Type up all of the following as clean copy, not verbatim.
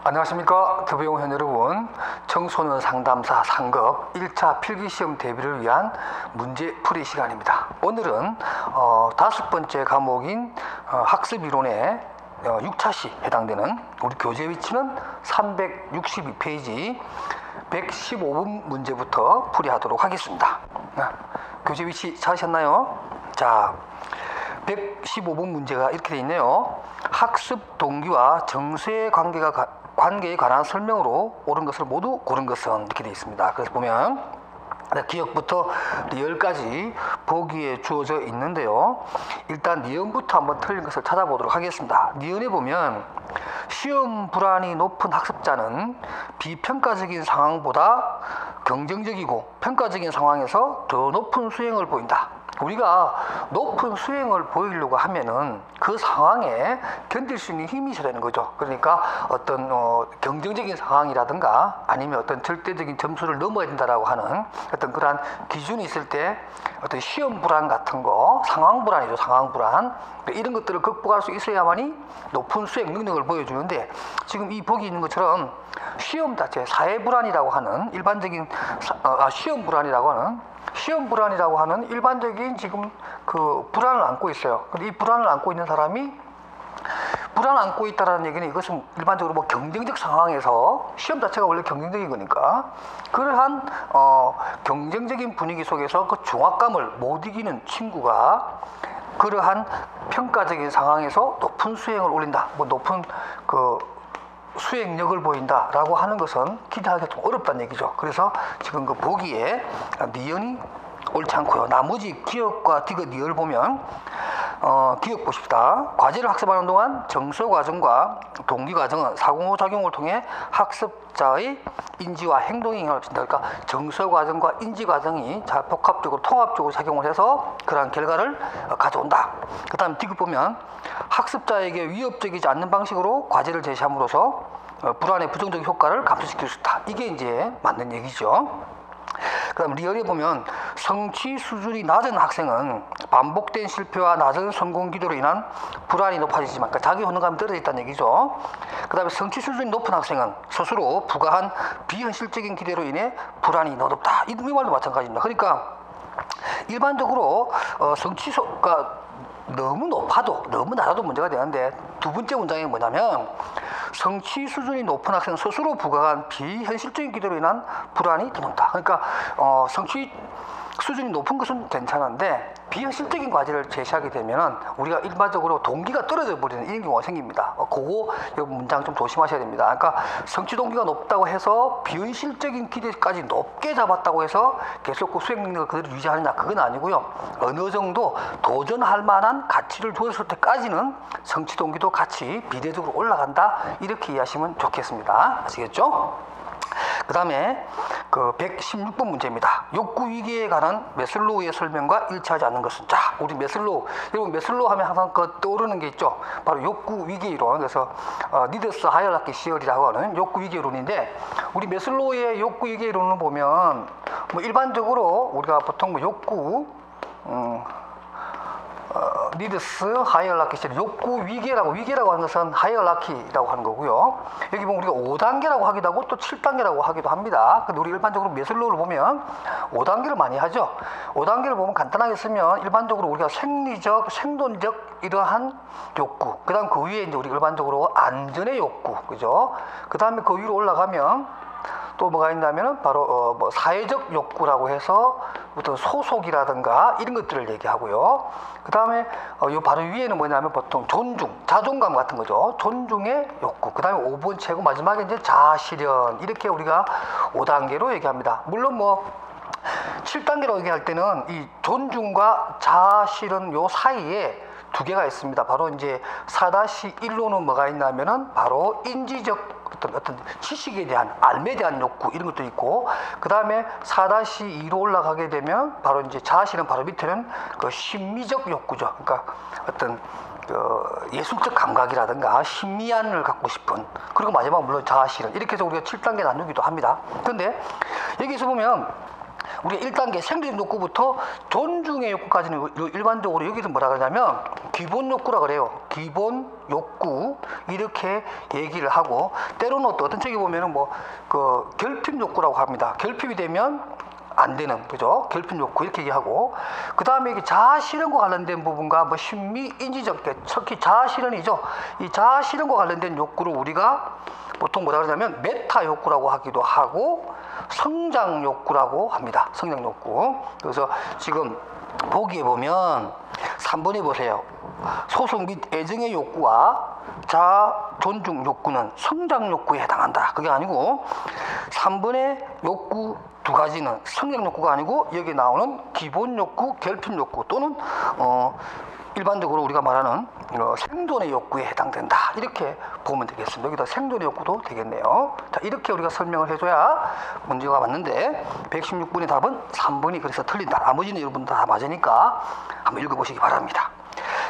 안녕하십니까 더배용현 여러분. 청소년 상담사 상급 1차 필기시험 대비를 위한 문제풀이 시간입니다. 오늘은 5번째 과목인 학습이론의 6차시 해당되는 우리 교재 위치는 362페이지 115번 문제부터 풀이하도록 하겠습니다. 교재 위치 찾으셨나요? 자, 115번 문제가 이렇게 되어 있네요. 학습 동기와 정서의 관계에 관한 설명으로 옳은 것을 모두 고른 것은 이렇게 되어 있습니다. 그래서 보면 기억부터 리을까지 보기에 주어져 있는데요. 일단 니은부터 한번 틀린 것을 찾아보도록 하겠습니다. 니은에 보면 시험 불안이 높은 학습자는 비평가적인 상황보다 경쟁적이고 평가적인 상황에서 더 높은 수행을 보인다. 우리가 높은 수행을 보이려고 하면은 그 상황에 견딜 수 있는 힘이 있어야 되는 거죠. 그러니까 어떤 경쟁적인 상황이라든가 아니면 어떤 절대적인 점수를 넘어야 된다라고 하는 어떤 그러한 기준이 있을 때 어떤 시험 불안 같은 거, 상황 불안이죠. 상황 불안. 이런 것들을 극복할 수 있어야만이 높은 수행 능력을 보여주는데, 지금 이 보기 있는 것처럼 시험 자체, 사회 불안이라고 하는 일반적인 시험 불안이라고 하는 일반적인 지금 그 불안을 안고 있어요. 근데 이 불안을 안고 있는 사람이 불안을 안고 있다는 얘기는 이것은 일반적으로 뭐 경쟁적 상황에서 시험 자체가 원래 경쟁적인 거니까 그러한 경쟁적인 분위기 속에서 그 중압감을 못 이기는 친구가 그러한 평가적인 상황에서 높은 수행을 올린다. 뭐 높은 그 수행력을 보인다라고 하는 것은 기대하기가 좀 어렵다는 얘기죠. 그래서 지금 그 보기에 니은이 옳지 않고요. 나머지 기억과 디귿 니을 보면 기억 보십시다. 과제를 학습하는 동안 정서 과정과 동기 과정은 상호작용을 통해 학습자의 인지와 행동에 영향을 미친다. 그러니까 정서 과정과 인지 과정이 잘 복합적으로 통합적으로 작용을 해서 그러한 결과를 가져온다. 그 다음에 디귿 보면 학습자에게 위협적이지 않는 방식으로 과제를 제시함으로써 불안의 부정적 효과를 감소시킬 수 있다. 이게 이제 맞는 얘기죠. 그 다음 리얼에 보면 성취 수준이 낮은 학생은 반복된 실패와 낮은 성공 기대로 인한 불안이 높아지지만, 그러니까 자기 효능감이 떨어져 있다는 얘기죠. 그 다음에 성취 수준이 높은 학생은 스스로 부과한 비현실적인 기대로 인해 불안이 높다. 이 말도 마찬가지입니다. 그러니까 일반적으로 성취가 너무 높아도 너무 낮아도 문제가 되는데, 두 번째 문장이 뭐냐면 성취 수준이 높은 학생은 스스로 부과한 비현실적인 기대로 인한 불안이 더 높다. 그러니까 성취 수준이 높은 것은 괜찮은데 비현실적인 과제를 제시하게 되면은 우리가 일반적으로 동기가 떨어져 버리는 이런 경우가 생깁니다. 그거 이 문장 좀 조심하셔야 됩니다. 그러니까 성취 동기가 높다고 해서 비현실적인 기대까지 높게 잡았다고 해서 계속 그 수행 능력을 그대로 유지하느냐, 그건 아니고요. 어느 정도 도전할 만한 가치를 줬을 때까지는 성취 동기도 같이 비례적으로 올라간다, 이렇게 이해하시면 좋겠습니다. 아시겠죠? 그 다음에 그 116번 문제입니다. 욕구 위기에 관한 메슬로우의 설명과 일치하지 않는 것은. 자, 우리 메슬로우, 여러분 메슬로우 하면 항상 떠오르는 게 있죠. 바로 욕구 위기 이론. 그래서 니드스 하이어라키 시어리라고 하는 욕구 위기 이론인데, 우리 메슬로우의 욕구 위기 이론을 보면 뭐 일반적으로 우리가 보통 뭐 욕구 니드스 하이어라키 시리, 욕구 위계라고 하는 것은 하이어라키라고 하는 거고요. 여기 보면 우리가 5단계라고 하기도 하고 또 7단계라고 하기도 합니다. 근데 우리 일반적으로 메슬로우를 보면 5단계를 많이 하죠. 5단계를 보면 간단하게 쓰면 일반적으로 우리가 생리적, 생존적 이러한 욕구, 그 다음 그 위에 이제 우리 일반적으로 안전의 욕구, 그죠? 그 다음에 그 위로 올라가면 또 뭐가 있냐면은 바로 뭐 사회적 욕구라고 해서 어떤 소속이라든가 이런 것들을 얘기하고요. 그 다음에 요 바로 위에는 뭐냐면 보통 존중, 자존감 같은 거죠. 존중의 욕구. 그 다음에 5번 최고 마지막에 이제 자아실현, 이렇게 우리가 5단계로 얘기합니다. 물론 뭐 7단계로 얘기할 때는 이 존중과 자아실현 요 사이에 두 개가 있습니다. 바로 이제 4-1로는 뭐가 있냐면은 바로 인지적 어떤 지식에 대한, 알에 대한 욕구, 이런 것도 있고, 그 다음에 4-2로 올라가게 되면 바로 이제 자아실현 바로 밑에는 그 심미적 욕구죠. 그러니까 어떤 그 예술적 감각이라든가 신미안을 갖고 싶은, 그리고 마지막 물론 자아실현, 이렇게 해서 우리가 7단계 나누기도 합니다. 그런데 여기서 보면 우리가 1단계 생리적 욕구부터 존중의 욕구까지는 일반적으로 여기서 뭐라 그러냐면 기본 욕구라 그래요. 기본 욕구 이렇게 얘기를 하고, 때로는 또 어떤 책에 보면은 뭐 그 결핍 욕구라고 합니다. 결핍이 되면 안 되는, 그죠? 결핍 욕구 이렇게 얘기하고, 그 다음에 이게 자아 실현과 관련된 부분과 뭐 심미 인지적, 특히 자아 실현이죠. 이 자아 실현과 관련된 욕구를 우리가 보통 뭐라 그러냐면 메타 욕구라고 하기도 하고 성장 욕구라고 합니다. 성장 욕구. 그래서 지금 보기에 보면 3번에 보세요. 소속 및 애정의 욕구와 자아 존중 욕구는 성장 욕구에 해당한다. 그게 아니고 3번의 욕구 두 가지는 성장 욕구가 아니고 여기 나오는 기본 욕구, 결핍 욕구 또는 일반적으로 우리가 말하는 생존의 욕구에 해당된다. 이렇게 보면 되겠습니다. 여기다 생존의 욕구도 되겠네요. 자, 이렇게 우리가 설명을 해줘야 문제가 맞는데 116번의 답은 3번이 그래서 틀린다. 나머지는 여러분들 다 맞으니까 한번 읽어보시기 바랍니다.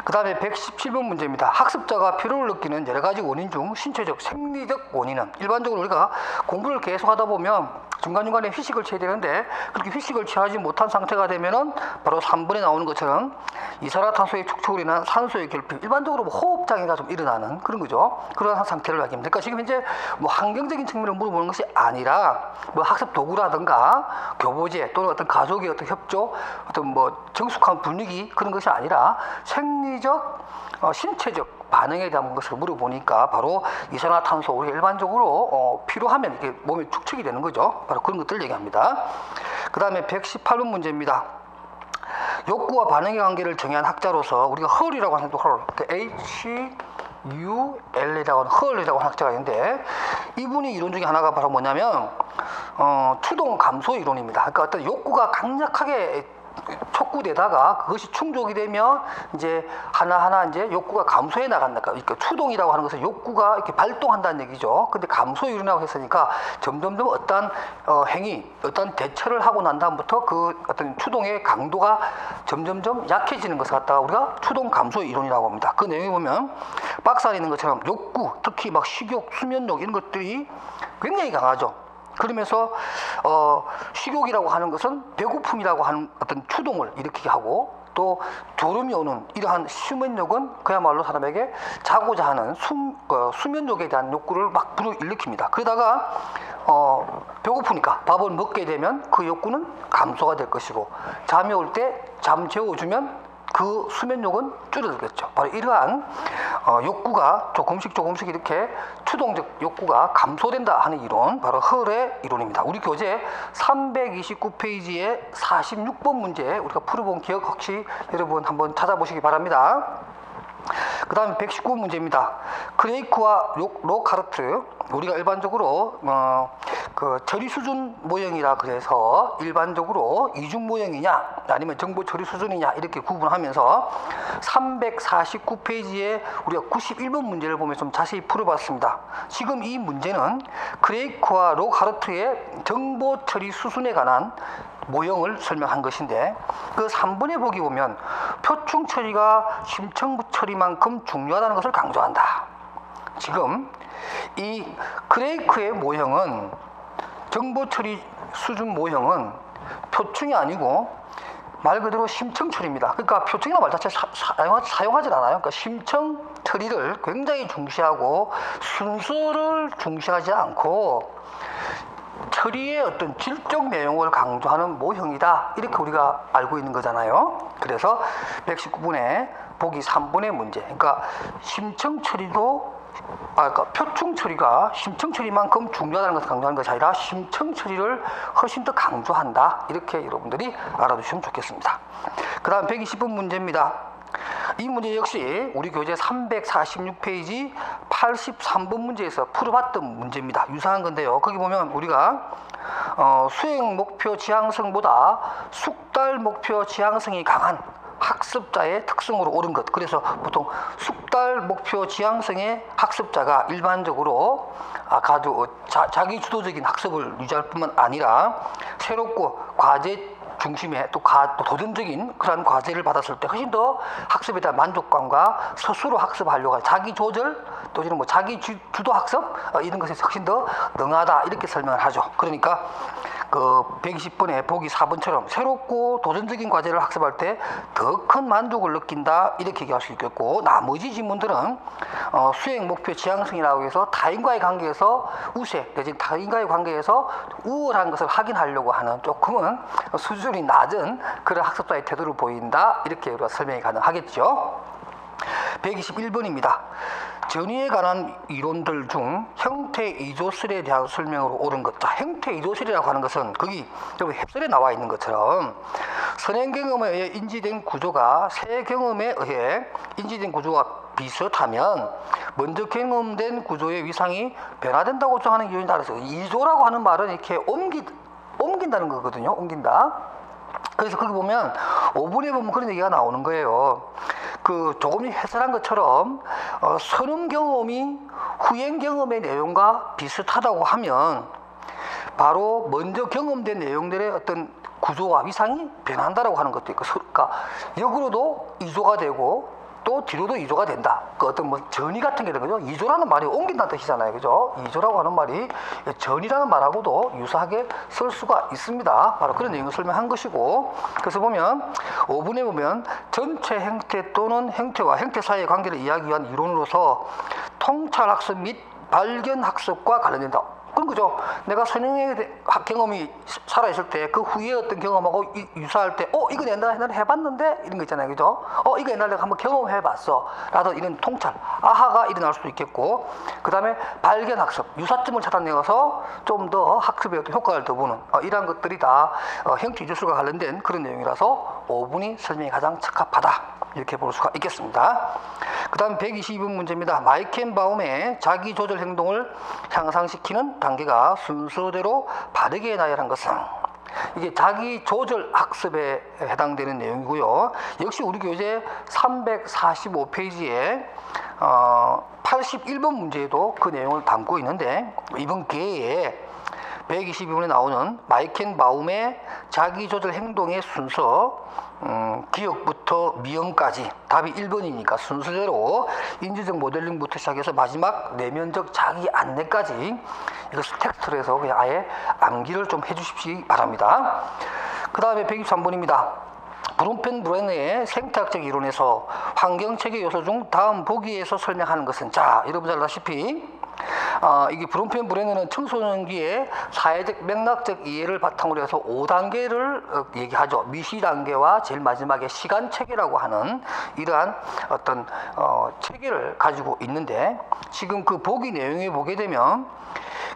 그 다음에 117번 문제입니다. 학습자가 피로를 느끼는 여러 가지 원인 중 신체적, 생리적 원인은, 일반적으로 우리가 공부를 계속 하다 보면 중간중간에 휴식을 취해야 되는데 그렇게 휴식을 취하지 못한 상태가 되면은 바로 3번에 나오는 것처럼 이산화탄소의 축적으로 인한 산소의 결핍, 일반적으로 뭐 호흡장애가 좀 일어나는 그런 거죠. 그런 상태를 얘기합니다. 그러니까 지금 현재 뭐 환경적인 측면을 물어보는 것이 아니라 뭐 학습 도구라든가 교보제 또는 어떤 가족의 어떤 협조, 어떤 뭐 정숙한 분위기 그런 것이 아니라 생리적, 신체적 반응에 대한 것을 물어보니까 바로 이산화탄소, 우리가 일반적으로 필요하면 이게 몸에 축적이 되는 거죠. 바로 그런 것들을 얘기합니다. 그 다음에 118번 문제입니다. 욕구와 반응의 관계를 정의한 학자로서 우리가 헐이라고 하는 헐, HUL이라고 하는 헐이라고 하는 학자가 있는데 이분이 이론 중에 하나가 바로 뭐냐면 추동 감소 이론입니다. 그러니까 어떤 욕구가 강력하게 촉구되다가 그것이 충족이 되면 이제 하나하나 이제 욕구가 감소해 나간다. 그러니까 추동이라고 하는 것은 욕구가 이렇게 발동한다는 얘기죠. 근데 감소 이론이라고 했으니까 점점점 어떤 행위, 어떤 대처를 하고 난 다음부터 그 어떤 추동의 강도가 점점점 약해지는 것을 갖다가 우리가 추동 감소 이론이라고 합니다. 그 내용에 보면 박스 안에 있는 것처럼 욕구, 특히 막 식욕, 수면욕 이런 것들이 굉장히 강하죠. 그러면서 식욕이라고 하는 것은 배고픔이라고 하는 어떤 추동을 일으키게 하고, 또 졸음이 오는 이러한 수면욕은 그야말로 사람에게 자고자 하는 수면욕에 대한 욕구를 막 불러일으킵니다. 그러다가 배고프니까 밥을 먹게 되면 그 욕구는 감소가 될 것이고, 잠이 올 때 잠 재워주면 그 수면욕은 줄어들겠죠. 바로 이러한 욕구가 조금씩 이렇게 추동적 욕구가 감소된다 하는 이론, 바로 헐의 이론입니다. 우리 교재 329페이지에 46번 문제 우리가 풀어본 기억 혹시 여러분 한번 찾아보시기 바랍니다. 그 다음에 119번 문제입니다. 크레이크와 로카르트, 우리가 일반적으로 그 처리 수준 모형이라 그래서 일반적으로 이중 모형이냐 아니면 정보 처리 수준이냐 이렇게 구분하면서 349페이지에 우리가 91번 문제를 보면 좀 자세히 풀어봤습니다. 지금 이 문제는 크레이크와 로카르트의 정보 처리 수준에 관한 모형을 설명한 것인데, 그 3번에 보기 보면 표충 처리가 심층 처리만큼 중요하다는 것을 강조한다. 지금 이 크레이크의 모형은, 정보 처리 수준 모형은 표충이 아니고 말 그대로 심층 처리입니다. 그러니까 표충이라는 말 자체 사용하지 않아요. 그러니까 심층 처리를 굉장히 중시하고 순서를 중시하지 않고 처리의 어떤 질적 내용을 강조하는 모형이다. 이렇게 우리가 알고 있는 거잖아요. 그래서 119번에 보기 3번의 문제. 그러니까 심층 처리도, 그러니까 표충 처리가 심층 처리만큼 중요하다는 것을 강조하는 것이 아니라 심층 처리를 훨씬 더 강조한다. 이렇게 여러분들이 알아두시면 좋겠습니다. 그 다음 120번 문제입니다. 이 문제 역시 우리 교재 346페이지 83번 문제에서 풀어봤던 문제입니다. 유사한 건데요. 거기 보면 우리가 수행 목표 지향성보다 숙달 목표 지향성이 강한 학습자의 특성으로 옳은 것. 그래서 보통 숙달 목표 지향성의 학습자가 일반적으로 아주 자기 주도적인 학습을 유지할 뿐만 아니라 새롭고 과제 중심에 또 도전적인 그런 과제를 받았을 때 훨씬 더 학습에 대한 만족감과 스스로 학습하려고 하는 자기 조절 또는 뭐 자기 주도 학습 이런 것에 훨씬 더 능하다 이렇게 설명을 하죠. 그러니까 그 120번의 보기 4번처럼 새롭고 도전적인 과제를 학습할 때 더 큰 만족을 느낀다 이렇게 얘기할 수 있겠고, 나머지 지문들은 수행 목표 지향성이라고 해서 타인과의 관계에서 우세 내지 타인과의 관계에서 우월한 것을 확인하려고 하는 조금은 수준이 낮은 그런 학습자의 태도를 보인다 이렇게 우리가 설명이 가능하겠죠. 121번입니다. 전위에 관한 이론들 중 형태 이조설에 대한 설명으로 옳은 것. 자, 형태 이조설이라고 하는 것은 거기 heb설에 나와 있는 것처럼 선행 경험에 의해 인지된 구조가 새 경험에 의해 인지된 구조와 비슷하면 먼저 경험된 구조의 위상이 변화된다고 주장하는 이론이다. 그래서 이조라고 하는 말은 이렇게 옮긴다는 거거든요. 옮긴다. 그래서 거기 보면 5분에 보면 그런 얘기가 나오는 거예요. 그 조금 해설한 것처럼 선행 경험이 후행 경험의 내용과 비슷하다고 하면 바로 먼저 경험된 내용들의 어떤 구조와 위상이 변한다라고 하는 것도 있고, 그러니까 역으로도 이조가 되고 또 뒤로도 이조가 된다. 그 어떤 뭐 전이 같은 게 되는 거죠. 이조라는 말이 옮긴다는 뜻이잖아요, 그죠? 이조라고 하는 말이 전이라는 말하고도 유사하게 쓸 수가 있습니다. 바로 그런 내용을 설명한 것이고, 그래서 보면 5분에 보면 전체 형태 또는 형태와 형태 사이의 관계를 이야기하기 위한 이론으로서 통찰학습 및 발견학습과 관련된다. 그런 거죠. 내가 선행의 경험이 살아있을 때 그 후에 어떤 경험하고 유사할 때 이거 옛날에 해봤는데 이런 거 있잖아요, 그죠? 이거 옛날에 내가 한번 경험해봤어 라도 이런 통찰, 아하가 일어날 수도 있겠고, 그 다음에 발견학습, 유사점을 찾아내서 좀 더 학습에 어떤 효과를 더 보는 이러한 것들이 다 형태 이조술과 관련된 그런 내용이라서 5분이 설명이 가장 적합하다 이렇게 볼 수가 있겠습니다. 그 다음 122번 문제입니다. 마이켄바움의 자기조절 행동을 향상시키는 단계가 순서대로 바르게 나열한 것은, 이게 자기조절 학습에 해당되는 내용이고요. 역시 우리 교재 345페이지에 81번 문제에도 그 내용을 담고 있는데, 이번 기회에 122번에 나오는 마이켄바움의 자기조절 행동의 순서, 기억부터 미형까지 답이 1번이니까 순서대로 인지적 모델링부터 시작해서 마지막 내면적 자기 안내까지 이것을 텍스트로 해서 그냥 아예 암기를 좀 해주십시기 바랍니다. 그 다음에 123번입니다. 브룸펜 브레너의 생태학적 이론에서 환경체계 요소 중 다음 보기에서 설명하는 것은, 자, 여러분 잘 아시다시피 이게 브룸펜 브레너는 청소년기의 사회적 맥락적 이해를 바탕으로 해서 5단계를 얘기하죠. 미시 단계와 제일 마지막에 시간 체계라고 하는 이러한 어떤 체계를 가지고 있는데, 지금 그 보기 내용에 보게 되면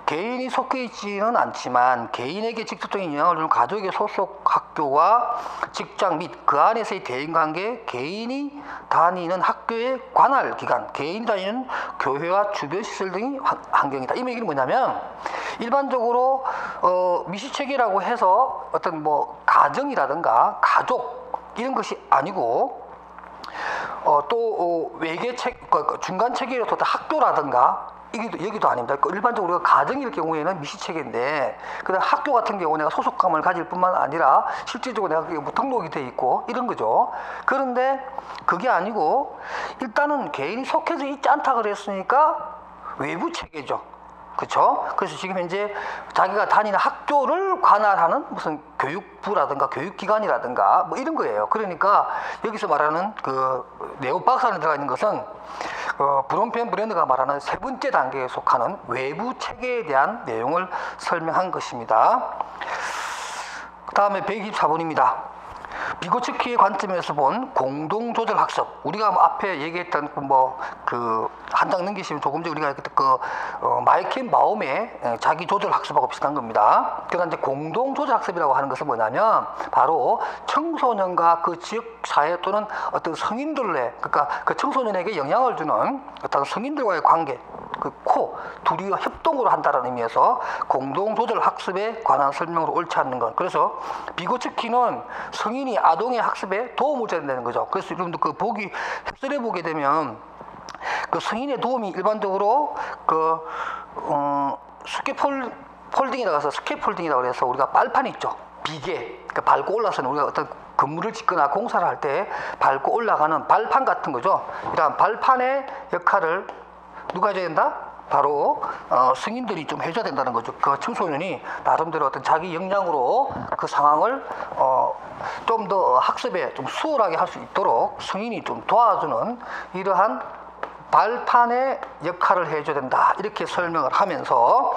개인이 속해 있지는 않지만 개인에게 직접적인 영향을 주는 가족의 소속 학교와 직장 및 그 안에서의 대인관계, 개인이 다니는 학교의 관할 기관, 개인이 다니는 교회와 주변 시설 등이 환경이다. 이 얘기는 뭐냐면, 일반적으로 미시체계라고 해서 어떤 뭐 가정이라든가 가족 이런 것이 아니고 또 외계 중간 체계로서 학교라든가 여기도 아닙니다. 일반적으로 우리가 가정일 경우에는 미시체계인데, 그다음 학교 같은 경우 내가 소속감을 가질 뿐만 아니라 실질적으로 내가 뭐 등록이 돼 있고 이런 거죠. 그런데 그게 아니고 일단은 개인이 속해져 있지 않다 그랬으니까 외부 체계죠. 그렇죠? 그래서 지금 현재 자기가 다니는 학교를 관할하는 무슨 교육부라든가 교육기관이라든가 뭐 이런 거예요. 그러니까 여기서 말하는 그 네오 박스 안에 들어가 있는 것은 브롬펜 브랜드가 말하는 세 번째 단계에 속하는 외부 체계에 대한 내용을 설명한 것입니다. 그 다음에 124번입니다. 비고츠키의 관점에서 본 공동조절 학습. 우리가 앞에 얘기했던 한 장 넘기시면 조금 전에 우리가 얘기했던 마이켄바움의 자기조절 학습하고 비슷한 겁니다. 그런데 공동조절 학습이라고 하는 것은 뭐냐면 바로 청소년과 그 지역 사회 또는 어떤 성인들의, 그러니까 그 청소년에게 영향을 주는 어떤 성인들과의 관계, 둘이 협동으로 한다는 의미에서 공동조절 학습에 관한 설명으로 옳지 않는 것. 그래서 비고츠키는 성인이 아동의 학습에 도움을 줘야 된다는 거죠. 그래서 여러분들 그 보기 heb설해 보게 되면 그 성인의 도움이 일반적으로 스캐폴딩이라고 해서 스캐폴딩이라고 해서 우리가 빨판 있죠. 비계, 그러니까 밟고 올라서는 우리가 어떤 건물을 짓거나 공사를 할 때 밟고 올라가는 발판 같은 거죠. 이러한 발판의 역할을 누가 해줘야 된다? 바로 승인들이 좀 해줘야 된다는 거죠. 그 청소년이 나름대로 어떤 자기 역량으로 그 상황을 좀 더 학습에 좀 수월하게 할 수 있도록 승인이 좀 도와주는 이러한 발판의 역할을 해줘야 된다, 이렇게 설명을 하면서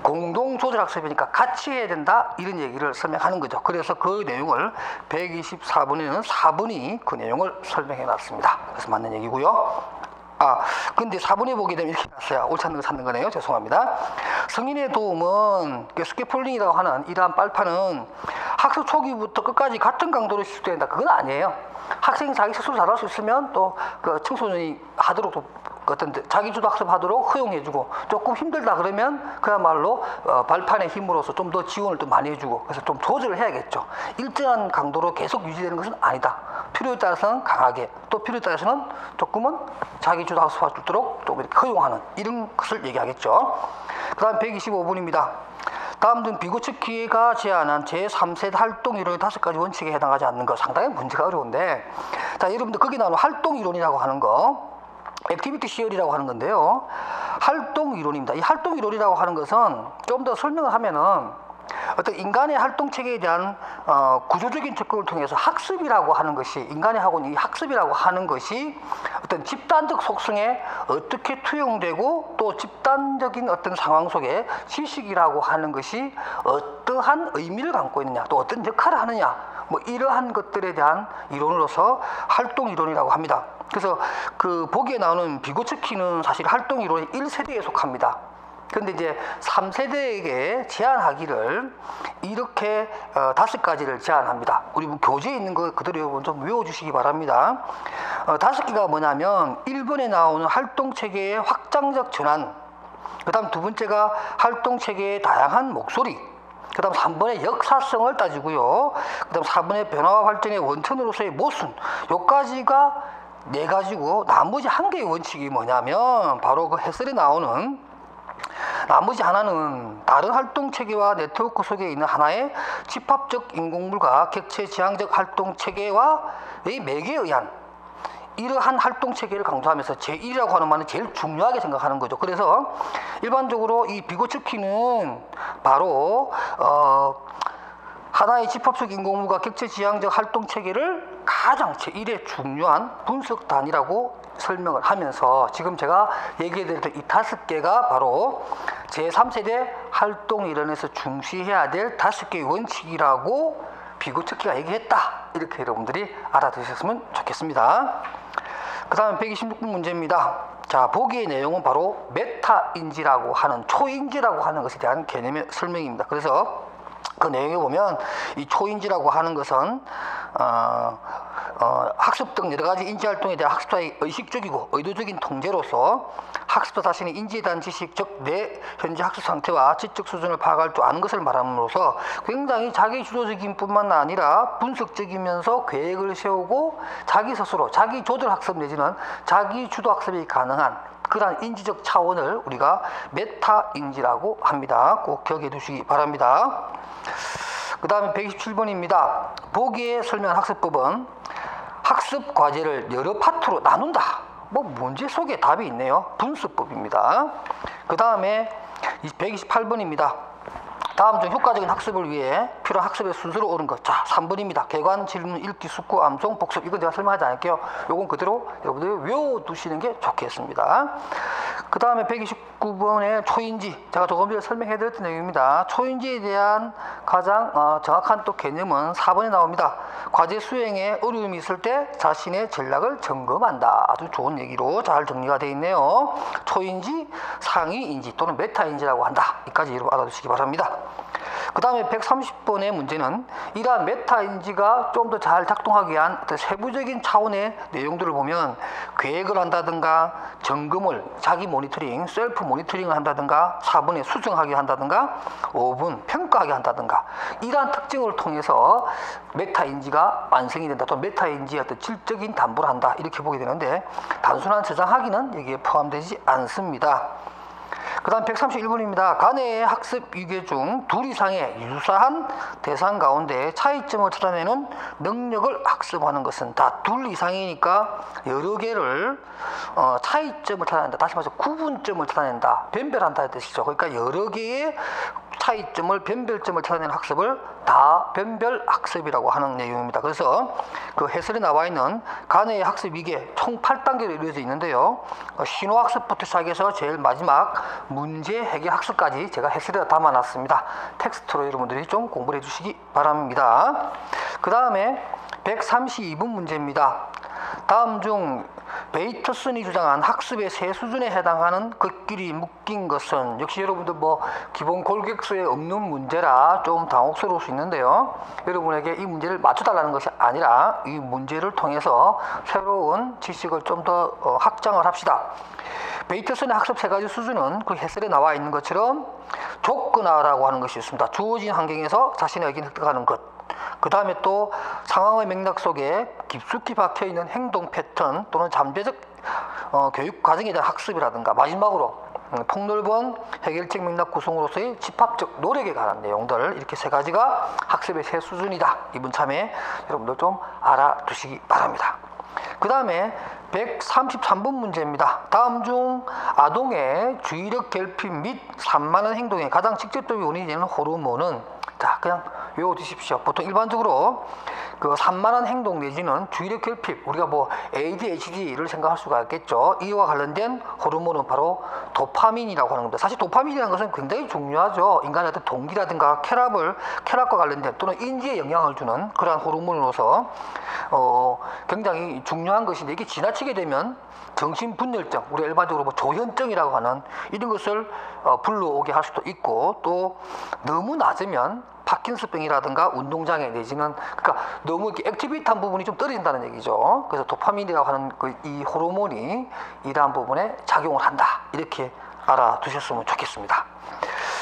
공동조절학습이니까 같이 해야 된다, 이런 얘기를 설명하는 거죠. 그래서 그 내용을 124번에는 4번이 그 내용을 설명해 놨습니다. 그래서 맞는 얘기고요. 근데 4번에 보게 되면 이렇게 났어요. 옳지 않는 거 찾는 거네요. 죄송합니다. 승인의 도움은 스캐폴딩이라고 하는 이러한 빨판은 학습 초기부터 끝까지 같은 강도로 실시된다, 그건 아니에요. 학생이 자기 스스로 잘할 수 있으면 또 그 청소년이 하도록 또 어떤 자기주도 학습하도록 허용해주고, 조금 힘들다 그러면 그야말로 발판의 힘으로서 좀 더 지원을 좀 많이 해주고, 그래서 좀 조절을 해야겠죠. 일정한 강도로 계속 유지되는 것은 아니다. 필요에 따라서는 강하게, 또 필요에 따라서는 조금은 자기주도 학습할 수 있도록 좀 이렇게 허용하는, 이런 것을 얘기하겠죠. 그 다음 125번입니다. 다음 중 비고치기가 제안한 제3세대 활동 이론의 5가지 원칙에 해당하지 않는 것. 상당히 문제가 어려운데, 자, 여러분들 거기 나오는 활동 이론이라고 하는 거, 액티비티 시어리라고 하는 건데요. 활동 이론입니다. 이 활동 이론이라고 하는 것은 좀 더 설명을 하면은 어떤 인간의 활동 체계에 대한 구조적인 접근을 통해서 학습이라고 하는 것이, 인간의 학원, 이 학습이라고 하는 것이 어떤 집단적 속성에 어떻게 투영되고, 또 집단적인 어떤 상황 속에 지식이라고 하는 것이 어떠한 의미를 갖고 있느냐, 또 어떤 역할을 하느냐, 뭐 이러한 것들에 대한 이론으로서 활동 이론이라고 합니다. 그래서 그 보기에 나오는 비고츠키는 사실 활동 이론의 1세대에 속합니다. 그런데 이제 3세대에게 제안하기를 이렇게 5가지를 제안합니다. 우리 교재에 있는 거 그대로 여러분 좀 외워주시기 바랍니다. 5개가 뭐냐면 1번에 나오는 활동체계의 확장적 전환, 그 다음 2번째가 활동체계의 다양한 목소리, 그 다음 3번의 역사성을 따지고요. 그 다음 4번의 변화와 발전의 원천으로서의 모순, 요까지가 4가지고, 나머지 1개의 원칙이 뭐냐면 바로 그 해설에 나오는 나머지 하나는 다른 활동 체계와 네트워크 속에 있는 하나의 집합적 인공물과 객체 지향적 활동 체계와의 매개에 의한 이러한 활동 체계를 강조하면서 제1이라고 하는 말은 제일 중요하게 생각하는 거죠. 그래서 일반적으로 이 비고츠키는 바로 하나의 집합적 인공물과 객체 지향적 활동 체계를 가장 제1의 중요한 분석 단위라고 설명을 하면서, 지금 제가 얘기해드렸던 이 5개가 바로 제3세대 활동 이론에서 중시해야 될 5개의 원칙이라고 비고츠키가 얘기했다, 이렇게 여러분들이 알아두셨으면 좋겠습니다. 그 다음 126번 문제입니다. 자, 보기의 내용은 바로 메타인지라고 하는, 초인지라고 하는 것에 대한 개념의 설명입니다. 그래서 그 내용에 보면 이 초인지라고 하는 것은 학습 등 여러 가지 인지 활동에 대한 학습자의 의식적이고 의도적인 통제로서 학습자 자신의 인지에 대한 지식, 즉 내 현재 학습 상태와 지적 수준을 파악할 줄 아는 것을 말함으로써 굉장히 자기 주도적인 뿐만 아니라 분석적이면서 계획을 세우고 자기 스스로 자기 조절 학습 내지는 자기 주도 학습이 가능한 그러한 인지적 차원을 우리가 메타인지라고 합니다. 꼭 기억해 두시기 바랍니다. 그 다음에 127번입니다. 보기에 설명한 학습법은 학습 과제를 여러 파트로 나눈다. 뭐 문제 속에 답이 있네요. 분수법입니다. 그 다음에 128번입니다. 다음 중 효과적인 학습을 위해 필요한 학습의 순서로 옳은 것. 자, 3번입니다. 개관, 질문, 읽기, 숙고, 암송, 복습. 이건 제가 설명하지 않을게요. 요건 그대로 여러분들이 외워두시는 게 좋겠습니다. 그 다음에 129번의 초인지. 제가 조금 전에 설명해드렸던 내용입니다. 초인지에 대한 가장 정확한 또 개념은 4번에 나옵니다. 과제 수행에 어려움이 있을 때 자신의 전략을 점검한다. 아주 좋은 얘기로 잘 정리가 되어 있네요. 초인지, 상위인지 또는 메타인지라고 한다. 이까지 여러분 알아두시기 바랍니다. 그 다음에 130번의 문제는 이러한 메타인지가 좀 더 잘 작동하기 위한 세부적인 차원의 내용들을 보면 계획을 한다든가 점검을 자기 모니터링, 셀프 모니터링을 한다든가 4번에 수정하게 한다든가 5번 평가하게 한다든가 이러한 특징을 통해서 메타인지가 완성이 된다. 또 메타인지의 어떤 질적인 담보를 한다. 이렇게 보게 되는데 단순한 저장하기는 여기에 포함되지 않습니다. 그 그 다음 131번입니다. 간의 학습 위계 중 둘 이상의 유사한 대상 가운데 차이점을 찾아내는 능력을 학습하는 것은 다 둘 이상이니까 여러 개를 차이점을 찾아낸다. 다시 말해서 구분점을 찾아낸다. 변별한다 뜻이죠. 그러니까 여러 개의 차이점을 변별점을 찾아내는 학습을 다변별 학습이라고 하는 내용입니다. 그래서 그 해설에 나와 있는 간의 학습 위계 총 8단계로 이루어져 있는데요. 신호 학습부터 시작해서 제일 마지막 문제 해결 학습까지 제가 해설에 담아놨습니다. 텍스트로 여러분들이 좀 공부를 해주시기 바랍니다. 그 다음에 132번 문제입니다. 다음 중 베이터슨이 주장한 학습의 세 수준에 해당하는 것끼리 묶인 것은, 역시 여러분들 뭐 기본 골격수에 없는 문제라 좀 당혹스러울 수 있는데요. 여러분에게 이 문제를 맞춰달라는 것이 아니라 이 문제를 통해서 새로운 지식을 좀 더 확장을 합시다. 베이터슨의 학습 세 가지 수준은 그 해설에 나와 있는 것처럼 조건화라고 하는 것이 있습니다. 주어진 환경에서 자신의 의견을 획득하는 것. 그 다음에 또 상황의 맥락 속에 깊숙이 박혀있는 행동 패턴 또는 잠재적 교육 과정에 대한 학습이라든가, 마지막으로 폭넓은 해결책 맥락 구성으로서의 집합적 노력에 관한 내용들, 이렇게 세 가지가 학습의 세 수준이다. 이번 참에 여러분들 좀 알아두시기 바랍니다. 그 다음에 133번 문제입니다. 다음 중 아동의 주의력 결핍 및 산만한 행동에 가장 직접적인 원인이 되는 호르몬은, 자, 그냥 외워두십시오. 보통 일반적으로 그 산만한 행동 내지는 주의력 결핍, 우리가 뭐 ADHD를 생각할 수가 있겠죠. 이와 관련된 호르몬은 바로 도파민이라고 하는 겁니다. 사실 도파민이라는 것은 굉장히 중요하죠. 인간의 어떤 동기라든가 쾌락과 관련된 또는 인지에 영향을 주는 그러한 호르몬으로서 굉장히 중요한 것인데, 이게 지나치게 되면 정신분열증, 우리가 일반적으로 뭐 조현증이라고 하는 이런 것을 불러오게 할 수도 있고, 또 너무 낮으면 파킨슨병이라든가 운동장애 내지는, 그러니까 너무 이렇게 액티비티한 부분이 좀 떨어진다는 얘기죠. 그래서 도파민이라고 하는 이 호르몬이 이러한 부분에 작용을 한다. 이렇게 알아두셨으면 좋겠습니다.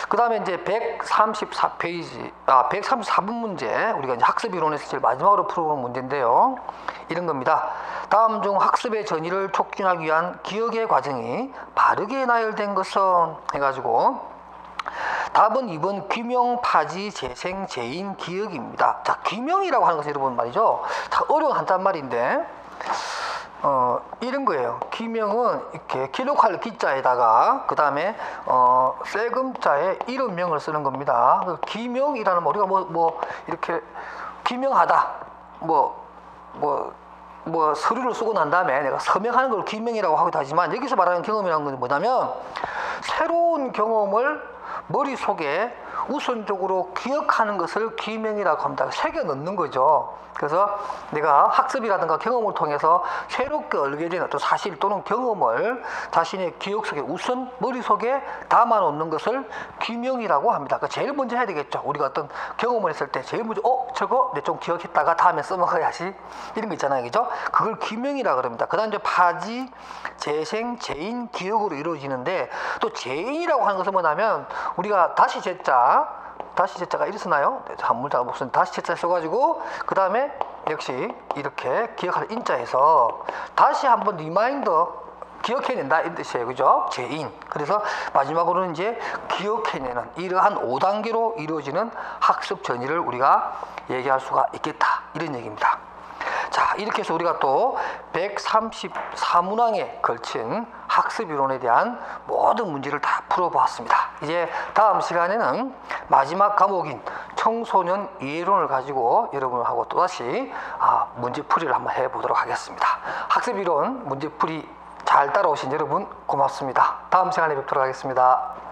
그 다음에 이제 134번 문제, 우리가 이제 학습 이론에서 제일 마지막으로 풀어보는 문제인데요. 이런 겁니다. 다음 중 학습의 전이를 촉진하기 위한 기억의 과정이 바르게 나열된 것은, 해가지고 답은 2번 귀명, 파지, 재생, 재인, 기억입니다. 자, 귀명이라고 하는 것은 여러분 말이죠. 자, 어려운 한자말인데, 이런 거예요. 귀명은 이렇게 기록할 기자에다가 그 다음에 세금자에 이름명을 쓰는 겁니다. 귀명이라는 거, 우리가 뭐 이렇게 귀명하다, 뭐 서류를 쓰고 난 다음에 내가 서명하는 걸 귀명이라고 하기도 하지만, 여기서 말하는 경험이라는 건 뭐냐면 새로운 경험을 머릿속에 우선적으로 기억하는 것을 귀명이라고 합니다. 새겨 넣는 거죠. 그래서 내가 학습이라든가 경험을 통해서 새롭게 알게 된 어떤 사실 또는 경험을 자신의 기억 속에 우선 머릿속에 담아 놓는 것을 귀명이라고 합니다. 그러니까 제일 먼저 해야 되겠죠. 우리가 어떤 경험을 했을 때 제일 먼저 저거 내 좀 기억했다가 다음에 써먹어야지, 이런 거 있잖아요. 그죠? 그걸 귀명이라고 합니다. 그 다음 이제 파지, 재생, 재인, 기억으로 이루어지는데, 또 재인이라고 하는 것은 뭐냐면 우리가 다시 제자가 이리 쓰나요? 한 문자가 무슨 다시 제자 써가지고 그 다음에 역시 이렇게 기억할 인자에서 다시 한번 리마인더 기억해낸다, 이런 뜻이에요. 그죠? 재인. 그래서 마지막으로는 이제 기억해내는 이러한 5단계로 이루어지는 학습 전이를 우리가 얘기할 수가 있겠다, 이런 얘기입니다. 자, 이렇게 해서 우리가 또 134문항에 걸친 학습 이론에 대한 모든 문제를 다 풀어보았습니다. 이제 다음 시간에는 마지막 과목인 청소년 이해론을 가지고 여러분하고 또다시 문제풀이를 한번 해보도록 하겠습니다. 학습 이론 문제풀이 잘 따라오신 여러분 고맙습니다. 다음 시간에 뵙도록 하겠습니다.